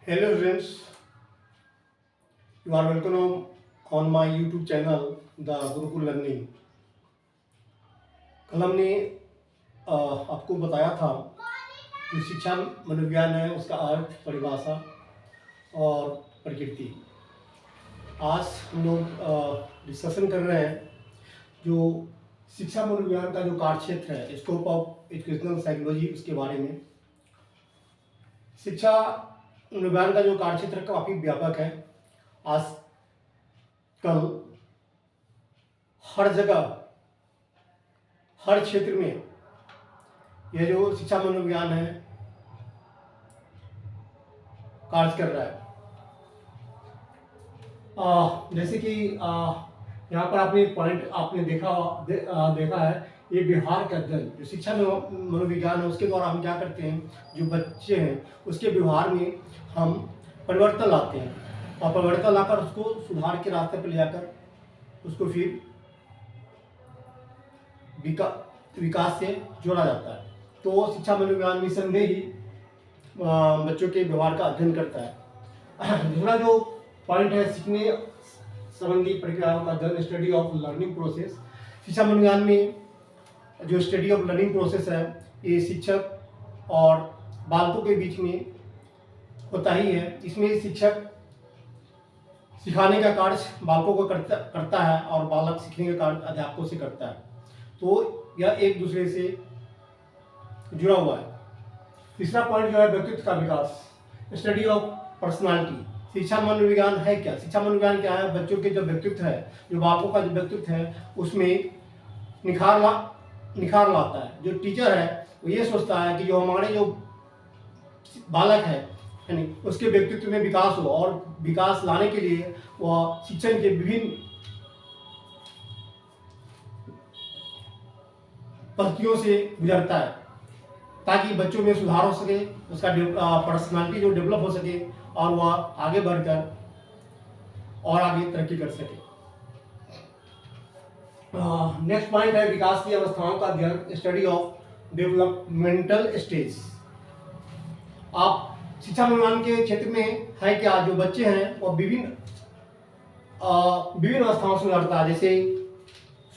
Hello friends, you are welcome on my YouTube channel The Gurukul Learning। कल हमने आपको बताया था कि शिक्षा मनोविज्ञान है, उसका अर्थ, परिभाषा और प्रकृति। आज हम लोग डिस्कशन कर रहे हैं जो शिक्षा मनोविज्ञान का जो कार्यक्षेत्र है, स्कोप ऑफ एजुकेशनल साइकोलॉजी, उसके बारे में। शिक्षा मनोविज्ञान का जो कार्यक्षेत्र काफ़ी व्यापक है। आज कल हर जगह, हर क्षेत्र में यह जो शिक्षा मनोविज्ञान है कार्य कर रहा है। जैसे कि यहाँ पर आपने पॉइंट आपने देखा है, ये व्यवहार का अध्ययन। जो शिक्षा मनोविज्ञान है उसके द्वारा हम क्या करते हैं, जो बच्चे हैं उसके व्यवहार में हम परिवर्तन लाते हैं और परिवर्तन लाकर उसको सुधार के रास्ते पर ले जाकर उसको फिर विकास से जोड़ा जाता है। तो शिक्षा मनोविज्ञान निसंदेह ही बच्चों के व्यवहार का अध्ययन करता है। दूसरा जो पॉइंट है, सीखने संबंधी प्रक्रियाओं का अध्ययन, स्टडी ऑफ लर्निंग प्रोसेस। शिक्षा मनोविज्ञान में जो स्टडी ऑफ लर्निंग प्रोसेस है, ये शिक्षक और बालकों के बीच में होता ही है। इसमें शिक्षक सिखाने का कार्य बालकों को करता है और बालक सीखने का कार्य अध्यापकों से करता है। तो यह एक दूसरे से जुड़ा हुआ है। तीसरा पॉइंट जो है, व्यक्तित्व का विकास, स्टडी ऑफ पर्सनालिटी। शिक्षा मनोविज्ञान है क्या? शिक्षा मनोविज्ञान क्या है? बच्चों के जो व्यक्तित्व है, जो बालकों का जो व्यक्तित्व है, उसमें निखार लाता है। जो टीचर है वो ये सोचता है कि जो हमारे जो बालक है यानी उसके व्यक्तित्व में विकास हो, और विकास लाने के लिए वह शिक्षण के विभिन्न पद्धतियों से गुजरता है ताकि बच्चों में सुधार हो सके, उसका पर्सनालिटी जो डेवलप हो सके और वह आगे बढ़कर और आगे तरक्की कर सके। नेक्स्ट पॉइंट है, विकास की अवस्थाओं का अध्ययन, स्टडी ऑफ डेवलपमेंटल स्टेज। आप शिक्षा मनोविज्ञान के क्षेत्र में है क्या, जो बच्चे हैं वो विभिन्न अवस्थाओं से गुजरता है। जैसे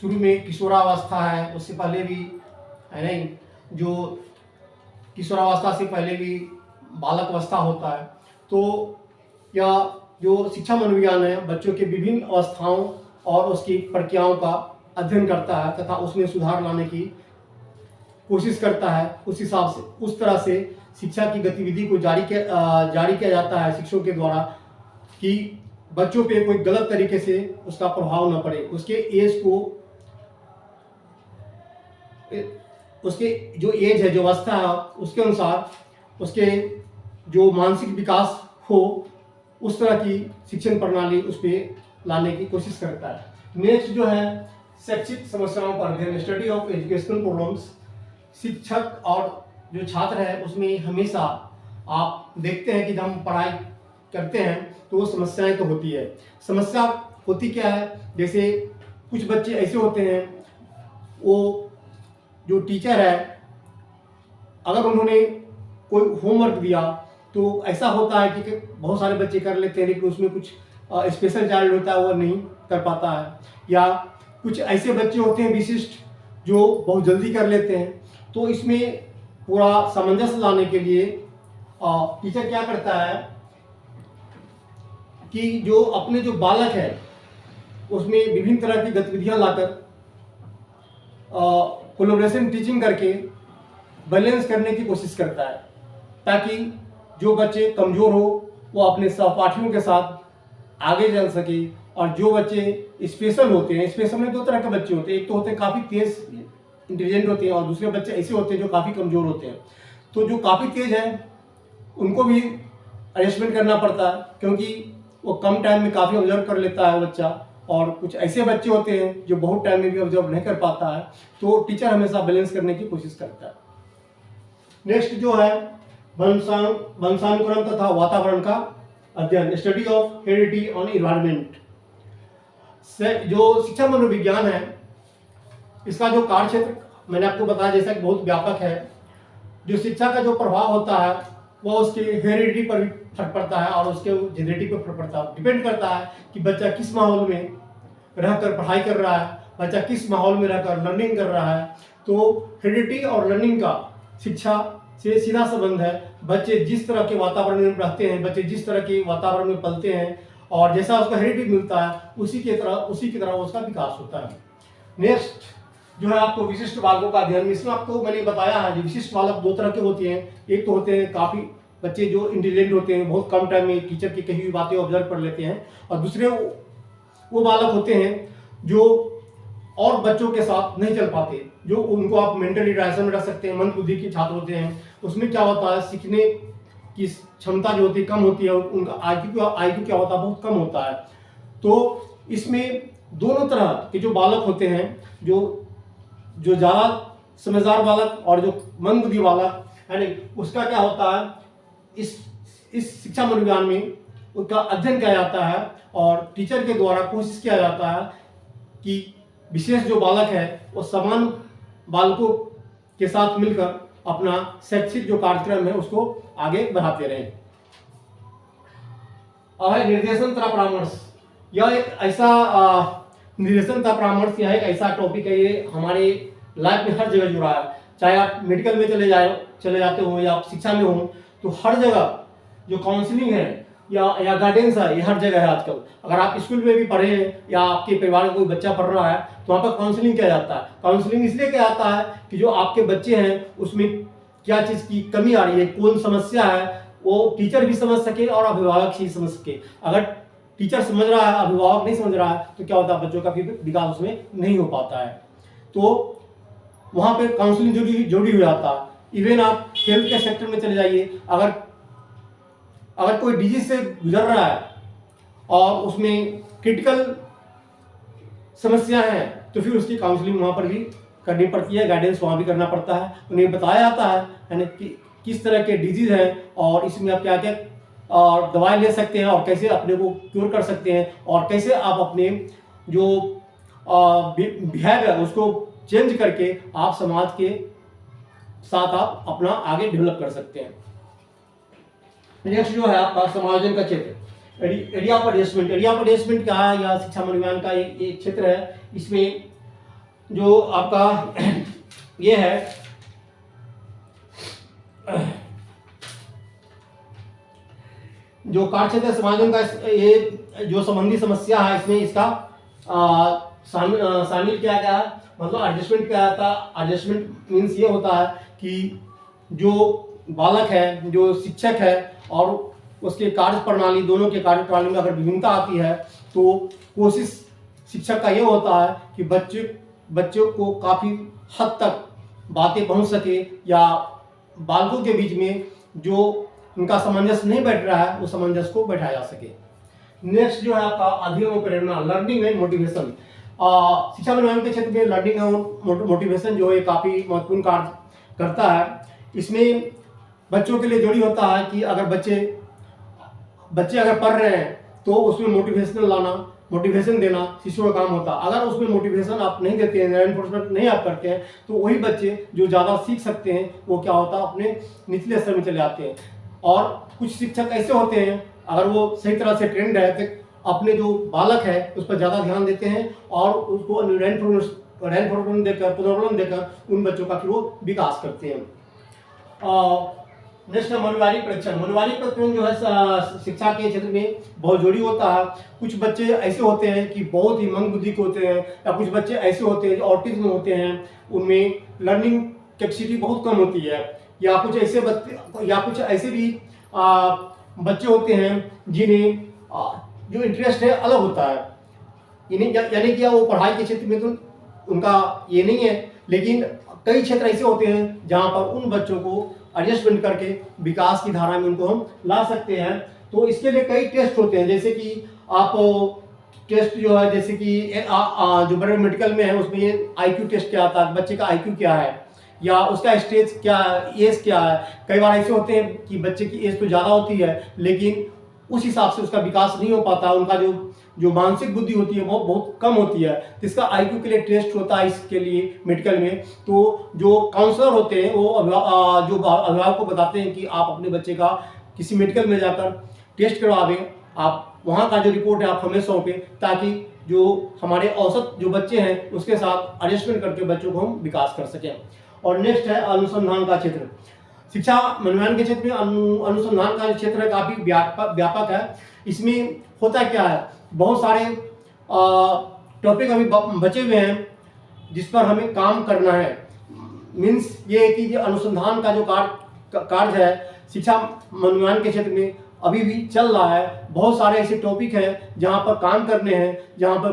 शुरू में किशोरावस्था है, उससे पहले भी है नहीं, जो किशोरावस्था से पहले भी बालक अवस्था होता है। तो यह जो शिक्षा मनोविज्ञान है बच्चों के विभिन्न अवस्थाओं और उसकी प्रक्रियाओं का अध्ययन करता है तथा उसमें सुधार लाने की कोशिश करता है। उस हिसाब से, उस तरह से शिक्षा की गतिविधि को जारी किया जाता है शिक्षकों के द्वारा कि बच्चों पे कोई गलत तरीके से उसका प्रभाव न पड़े। उसके जो एज है, जो अवस्था है, उसके अनुसार उसके जो मानसिक विकास हो, उस तरह की शिक्षण प्रणाली उस पर लाने की कोशिश करता है। नेक्स्ट जो है, शैक्षिक समस्याओं पर अध्ययन, स्टडी ऑफ एजुकेशनल प्रॉब्लम्स। शिक्षक और जो छात्र है उसमें हमेशा आप देखते हैं कि जब हम पढ़ाई करते हैं तो समस्याएं तो होती है। समस्या होती क्या है, जैसे कुछ बच्चे ऐसे होते हैं, वो जो टीचर है अगर उन्होंने कोई होमवर्क दिया तो ऐसा होता है कि बहुत सारे बच्चे कर लेते हैं, लेकिन उसमें कुछ स्पेशल चाइल्ड होता है वो नहीं कर पाता है, या कुछ ऐसे बच्चे होते हैं विशिष्ट जो बहुत जल्दी कर लेते हैं। तो इसमें पूरा सामंजस्य लाने के लिए टीचर क्या करता है कि जो अपने जो बालक है उसमें विभिन्न तरह की गतिविधियां लाकर कोलैबोरेशन टीचिंग करके बैलेंस करने की कोशिश करता है, ताकि जो बच्चे कमज़ोर हो वो अपने सहपाठियों के साथ आगे चल सके, और जो बच्चे स्पेशल होते हैं, स्पेशल में दो तरह के बच्चे होते हैं, एक तो होते हैं काफ़ी तेज इंटेलिजेंट होते हैं और दूसरे बच्चे ऐसे होते हैं जो काफ़ी कमज़ोर होते हैं। तो जो काफ़ी तेज है उनको भी एडजस्टमेंट करना पड़ता है, क्योंकि वो कम टाइम में काफ़ी ऑब्जर्व कर लेता है बच्चा, और कुछ ऐसे बच्चे होते हैं जो बहुत टाइम में भी ऑब्जर्व नहीं कर पाता है। तो टीचर हमेशा बैलेंस करने की कोशिश करता है। नेक्स्ट जो है, वंशानुक्रम तथा वातावरण का अध्ययन, study of heredity on environment. जो शिक्षा मनोविज्ञान है इसका जो कार्यक्षेत्र मैंने आपको बताया जैसा कि बहुत व्यापक है। जो शिक्षा का जो प्रभाव होता है वह उसके हेरिडिटी पर भी फर्क पड़ता है और उसके जेनेटिक पर फर्क पड़ता है। डिपेंड करता है कि बच्चा किस माहौल में रहकर पढ़ाई कर रहा है, बच्चा किस माहौल में रहकर लर्निंग कर रहा है। तो हेरिडिटी और लर्निंग का शिक्षा से सीधा संबंध है। बच्चे जिस तरह के वातावरण में रहते हैं, बच्चे जिस तरह के वातावरण में पलते हैं और जैसा उसका हेरिडिटी मिलता है उसी की तरह उसका विकास होता है। नेक्स्ट जो है आपको विशिष्ट बालकों का अध्ययन, इसमें आपको मैंने बताया है विशिष्ट बालक दो तरह के होते हैं। एक तो होते हैं काफ़ी बच्चे जो इंटेलिजेंट होते हैं, बहुत कम टाइम में टीचर की कही हुई बातें ऑब्जर्व कर लेते हैं, और दूसरे वो बालक होते हैं जो और बच्चों के साथ नहीं चल पाते, जो उनको आप मेंटल रिटायरेशन में रख सकते हैं, मंद बुद्धि के छात्र होते हैं। उसमें क्या होता है, सीखने की क्षमता जो होती है कम होती है, उनका आईक्यू क्या होता है, बहुत कम होता है। तो इसमें दोनों तरह के जो बालक होते हैं, जो ज़्यादा समझदार बालक और जो मंद बुद्धि बालक है नहीं, उसका क्या होता है, इस शिक्षा मनोविज्ञान में उसका अध्ययन किया जाता है और टीचर के द्वारा कोशिश किया जाता है कि विशेष जो बालक है वो समान बालकों के साथ मिलकर अपना शैक्षिक जो कार्यक्रम है उसको आगे बढ़ाते रहें। और निर्देशन तथा परामर्श, यह एक ऐसा निर्देशन तथा परामर्श, यह एक ऐसा टॉपिक है, ये हमारे लाइफ में हर जगह जुड़ा है। चाहे आप मेडिकल में चले जाते हो या आप शिक्षा में हो, तो हर जगह जो काउंसलिंग है या गाइडेंस है, ये हर जगह है आजकल। अगर आप स्कूल में भी पढ़े हैं या आपके परिवार में कोई बच्चा पढ़ रहा है तो वहाँ पर काउंसलिंग किया जाता है। काउंसलिंग इसलिए किया जाता है कि जो आपके बच्चे हैं उसमें क्या चीज़ की कमी आ रही है, कौन समस्या है, वो टीचर भी समझ सके और अभिभावक ही समझ सके। अगर टीचर समझ रहा है, अभिभावक नहीं समझ रहा है, तो क्या होता है, बच्चों का फिर विकास उसमें नहीं हो पाता है। तो वहाँ पे काउंसलिंग जरूरी हो जाता है। इवन आप हेल्थ के सेक्टर में चले जाइए, अगर कोई डिजीज से गुजर रहा है और उसमें क्रिटिकल समस्या है तो फिर उसकी काउंसलिंग वहाँ पर भी करनी पड़ती है, गाइडेंस वहाँ भी करना पड़ता है। उन्हें बताया जाता है ना कि किस तरह के डिजीज है और इसमें आप क्या क्या और दवाई ले सकते हैं और कैसे अपने को क्योर कर सकते हैं और कैसे आप अपने जो बिहेवियर है उसको चेंज करके आप समाज के साथ आप अपना आगे डेवलप कर सकते हैं। नेक्स्ट जो है आपका समायोजन का क्षेत्र, area of adjustment. Area of adjustment क्या है, या शिक्षा मनोविज्ञान का एक क्षेत्र है। इसमें जो आपका ये है जो कार्य क्षेत्र समायोजन का, ये जो संबंधी समस्या है इसमें इसका शामिल किया गया है, मतलब एडजस्टमेंट किया जाता है। एडजस्टमेंट मीन्स ये होता है कि जो बालक है, जो शिक्षक है और उसके कार्य प्रणाली, दोनों के कार्य प्रणाली में अगर विभिन्नता आती है तो कोशिश शिक्षक का ये होता है कि बच्चों को काफ़ी हद तक बातें पहुंच सके या बालकों के बीच में जो उनका सामंजस्य नहीं बैठ रहा है उस सामंजस्य को बैठाया जा सके। नेक्स्ट जो है आपका अध्ययन और प्रेरणा, लर्निंग एंड मोटिवेशन। शिक्षा मनोविज्ञान के क्षेत्र में लर्निंग और मोटिवेशन जो है काफ़ी महत्वपूर्ण कार्य करता है। इसमें बच्चों के लिए जरूरी होता है कि अगर बच्चे अगर पढ़ रहे हैं तो उसमें मोटिवेशन देना शिक्षकों का काम होता है। अगर उसमें मोटिवेशन आप नहीं देते हैं, एनफोर्समेंट नहीं आप करते हैं, तो वही बच्चे जो ज़्यादा सीख सकते हैं वो क्या होता है, अपने निचले स्तर में चले जाते हैं। और कुछ शिक्षक ऐसे होते हैं, अगर वो सही तरह से ट्रेंड है तो अपने जो बालक है उस पर ज़्यादा ध्यान देते हैं और उसको रेनफोर्समेंट देकर, पुनर्वलन देकर उन बच्चों का फिर वो विकास करते हैं। नेक्स्ट है मनोवैज्ञानिक परीक्षण। मनोवैज्ञानिक परीक्षण जो है शिक्षा के क्षेत्र में बहुत जरूरी होता है। कुछ बच्चे ऐसे होते हैं कि बहुत ही मंद बुद्धि के होते हैं, या कुछ बच्चे ऐसे होते हैं जो ऑटिज्म में होते हैं, उनमें लर्निंग कैपेसिटी बहुत कम होती है, या कुछ ऐसे भी बच्चे होते हैं जिन्हें जो इंटरेस्ट है अलग होता है, यानी कि वो पढ़ाई के क्षेत्र में तो उनका ये नहीं है, लेकिन कई क्षेत्र ऐसे होते हैं जहाँ पर उन बच्चों को एडजस्टमेंट करके विकास की धारा में उनको हम ला सकते हैं। तो इसके लिए कई टेस्ट होते हैं, जैसे कि आप टेस्ट जो है, जैसे कि जो बड़े मेडिकल में है उसमें ये IQ टेस्ट क्या आता है, बच्चे का IQ क्या है या उसका स्टेज क्या है, एज क्या है। कई बार ऐसे होते हैं कि बच्चे की एज तो ज़्यादा होती है लेकिन उस हिसाब से उसका विकास नहीं हो पाता, उनका जो मानसिक बुद्धि होती है वो बहुत कम होती है। तो इसका IQ के लिए टेस्ट होता है इसके लिए मेडिकल में। तो जो काउंसलर होते हैं वो जो अभिभावक को बताते हैं कि आप अपने बच्चे का किसी मेडिकल में जाकर टेस्ट करवावें, आप वहाँ का जो रिपोर्ट है आप हमें सौंपें, ताकि जो हमारे औसत जो बच्चे हैं उसके साथ एडजस्टमेंट करके बच्चों को हम विकास कर सकें। और नेक्स्ट है अनुसंधान का क्षेत्र। शिक्षा मनोविज्ञान के क्षेत्र में अनुसंधान का क्षेत्र है काफ़ी व्यापक है। इसमें होता क्या है, बहुत सारे टॉपिक अभी बचे हुए हैं जिस पर हमें काम करना है। मीन्स ये है कि अनुसंधान का जो कार्य है शिक्षा मनोविज्ञान के क्षेत्र में अभी भी चल रहा है। बहुत सारे ऐसे टॉपिक हैं जहाँ पर काम करने हैं, जहाँ पर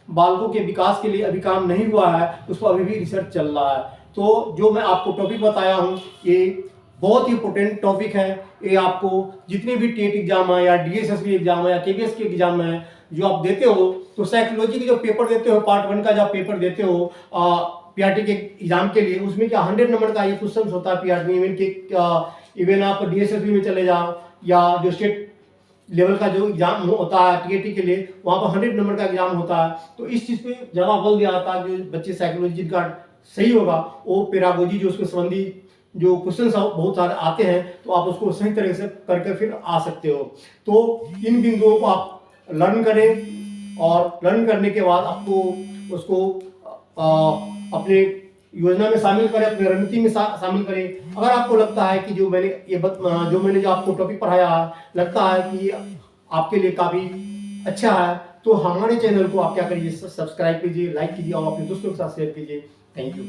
बालकों के विकास के लिए अभी काम नहीं हुआ है, उस पर अभी भी रिसर्च चल रहा है। तो जो मैं आपको टॉपिक बताया हूँ ये बहुत ही इंपॉर्टेंट टॉपिक है। ये आपको जितने भी टेट एग्जाम है या DSSB एग्जाम है या KBS के एग्जाम है जो आप देते हो, तो साइकोलॉजी के जो पेपर देते हो, पार्ट 1 का जब पेपर देते हो PRT के एग्जाम के लिए, उसमें क्या 100 नंबर का ये क्वेश्चन होता है PRT में। इवन आप DSSB में चले जाओ या जो स्टेट लेवल का जो एग्जाम होता है TAT के लिए, वहाँ पर 100 नंबर का एग्जाम होता है। तो इस चीज़ पे ज़्यादा बल दिया जाता है। जो बच्चे साइकोलॉजी जिनका सही होगा वो पेडागोजी जो उसके संबंधी जो क्वेश्चन बहुत सारे आते हैं, तो आप उसको सही तरह से करके फिर आ सकते हो। तो इन बिंदुओं को आप लर्न करें और लर्न करने के बाद आपको उसको अपने योजना में शामिल करें, अपनी रणनीति में शामिल करें। अगर आपको लगता है कि जो मैंने जो आपको टॉपिक पढ़ाया है लगता है कि आपके लिए काफ़ी अच्छा है, तो हमारे चैनल को आप क्या करिए, सब्सक्राइब कीजिए, लाइक कीजिए और अपने दोस्तों के साथ शेयर कीजिए। Thank you.